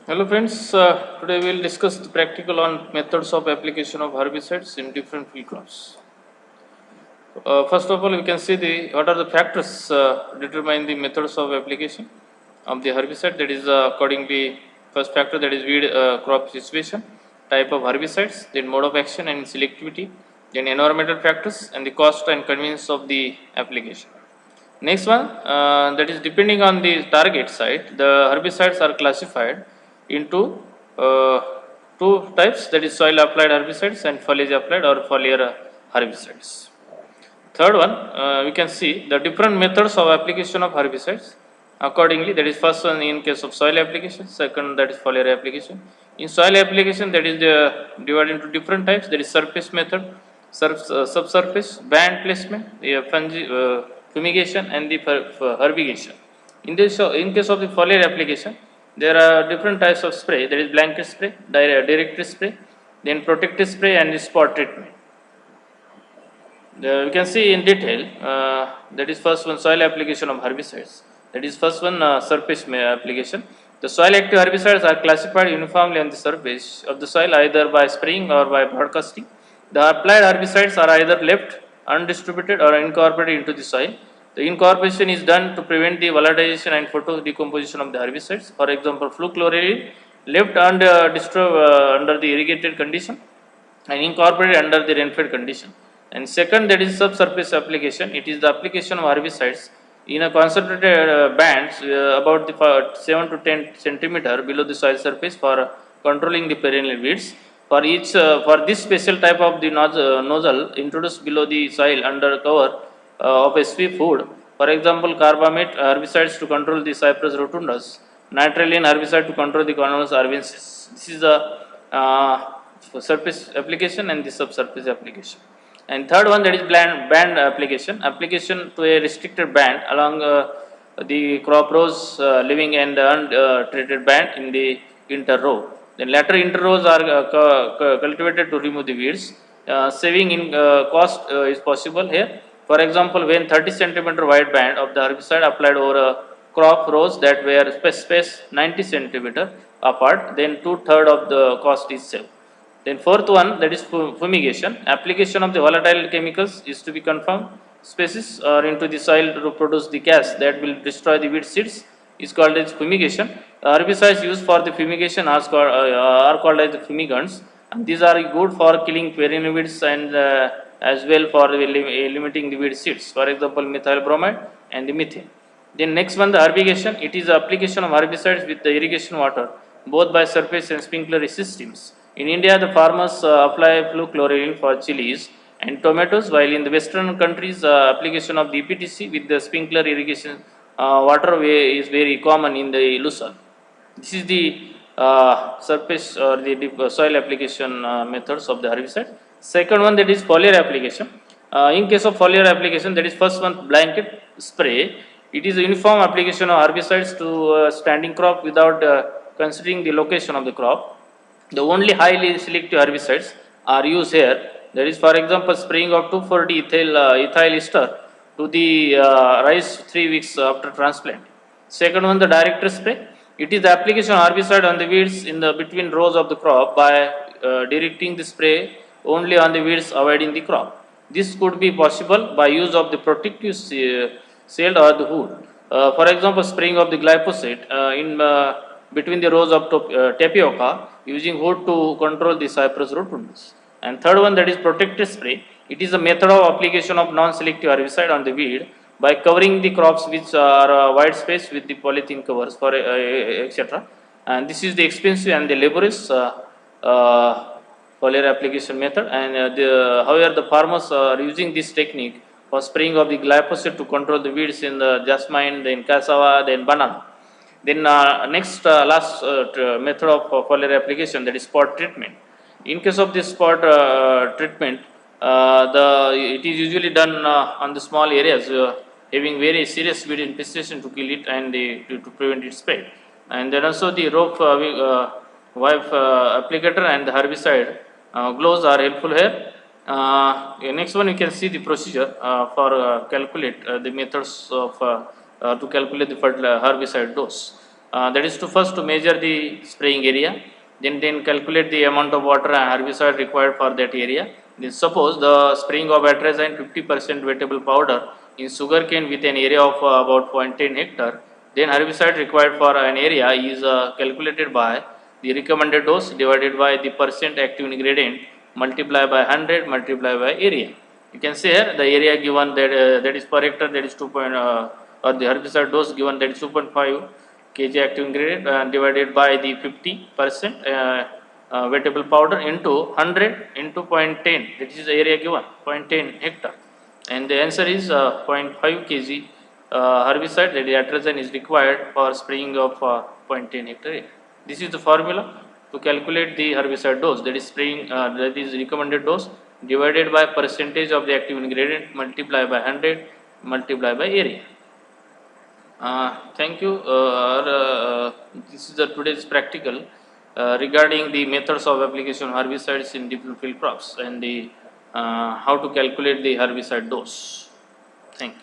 Hello friends, today we will discuss the practical on methods of application of herbicides in different field crops. First of all, we can see what are the factors determine the methods of application of the herbicide. That is accordingly first factor, that is weed crop situation, type of herbicides, then mode of action and selectivity, then environmental factors and the cost and convenience of the application. Next one, that is depending on the target site, the herbicides are classified into uh, two types, that is soil applied herbicides and foliage applied or foliar herbicides. Third one, we can see the different methods of application of herbicides accordingly. That is first one in case of soil application, second that is foliar application. In soil application, that is divided into different types, that is surface method, subsurface, band placement, fumigation and the herbigation. In case of the foliar application, there are different types of spray, that is blanket spray, direct spray, then protective spray and the spot treatment. We can see in detail, that is first one soil application of herbicides, that is first one surface application. The soil active herbicides are classified uniformly on the surface of the soil either by spraying or by broadcasting. The applied herbicides are either left undistributed or incorporated into the soil. The incorporation is done to prevent the volatilization and photo decomposition of the herbicides. For example, fluchloride left under the irrigated condition and incorporated under the rainfed condition. And second, that is subsurface application. It is the application of herbicides in a concentrated bands about the 7 to 10 centimeter below the soil surface for controlling the perennial weeds. For this special type of the nozzle introduced below the soil under cover of a sweep hood. For example, carbamate herbicides to control the Cypress rotundus, nitrilene herbicide to control the Convolvulus arvensis. This is the surface application and the subsurface application. And third one, that is band application to a restricted band along the crop rows, living and untreated band in the inter row. Then later inter rows are cultivated to remove the weeds. Saving in cost is possible here. For example, when 30 centimeter wide band of the herbicide applied over a crop rows that were spaced 90 centimeter apart, then 2/3 of the cost is saved. Then fourth one, that is fumigation. Application of the volatile chemicals is to be confirmed species or into the soil to produce the gas that will destroy the weed seeds is called as fumigation. Herbicides used for the fumigation are called as the fumigants. And these are good for killing perennial weeds and as well for limiting the weed seeds. For example, methyl bromide and the methane. Then next one, the herbigation. It is the application of herbicides with the irrigation water, both by surface and sprinkler systems. In India, the farmers apply fluchloride for chilies and tomatoes, while in the western countries, application of the EPTC with the sprinkler irrigation waterway is very common in the Lusal. This is the surface or the soil application methods of the herbicide. Second one, that is foliar application. In case of foliar application, that is first one, blanket spray. It is a uniform application of herbicides to standing crop without considering the location of the crop. The only highly selective herbicides are used here. That is, for example, spraying of 240 ethyl ester to the rice 3 weeks after transplant. Second one, the direct spray. It is the application of herbicide on the weeds in the between rows of the crop by directing the spray only on the weeds avoiding the crop. This could be possible by use of the protective shield or the hood. For example, spraying of the glyphosate in between the rows of tapioca using hood to control the Cypress rotundus. And third one, that is protective spray. It is a method of application of non-selective herbicide on the weed by covering the crops which are wide space with the polythene covers for etc. And this is the expensive and the laborious foliar application method. And however, the farmers are using this technique for spraying of the glyphosate to control the weeds in the jasmine, then cassava, then banana. Then next last method of foliar application, that is spot treatment. In case of this spot treatment, it is usually done on the small areas having very serious weed infestation to kill it and to prevent its spread. And then also the rope wipe applicator and the herbicide gloves are helpful here. Next one, you can see the procedure for calculate the methods of to calculate the herbicide dose. That is to first to measure the spraying area, then calculate the amount of water and herbicide required for that area. Then suppose the spraying of atrazine 50% wettable powder in sugarcane with an area of about 0.10 hectare, then herbicide required for an area is calculated by the recommended dose divided by the percent active ingredient multiplied by 100 multiplied by area. You can say here the area given that is per hectare, that is 2. Or the herbicide dose given, that is 2.5 kg active ingredient divided by the 50% wettable powder into 100 into 0.10, that is the area given 0.10 hectare, and the answer is 0.5 kg herbicide, that is atrazine, is required for spraying of 0.10 hectare area. This is the formula to calculate the herbicide dose, that is spraying, that is recommended dose divided by percentage of the active ingredient multiplied by 100 multiplied by area. Thank you. This is the today's practical regarding the methods of application of herbicides in different field crops and the how to calculate the herbicide dose. Thank you.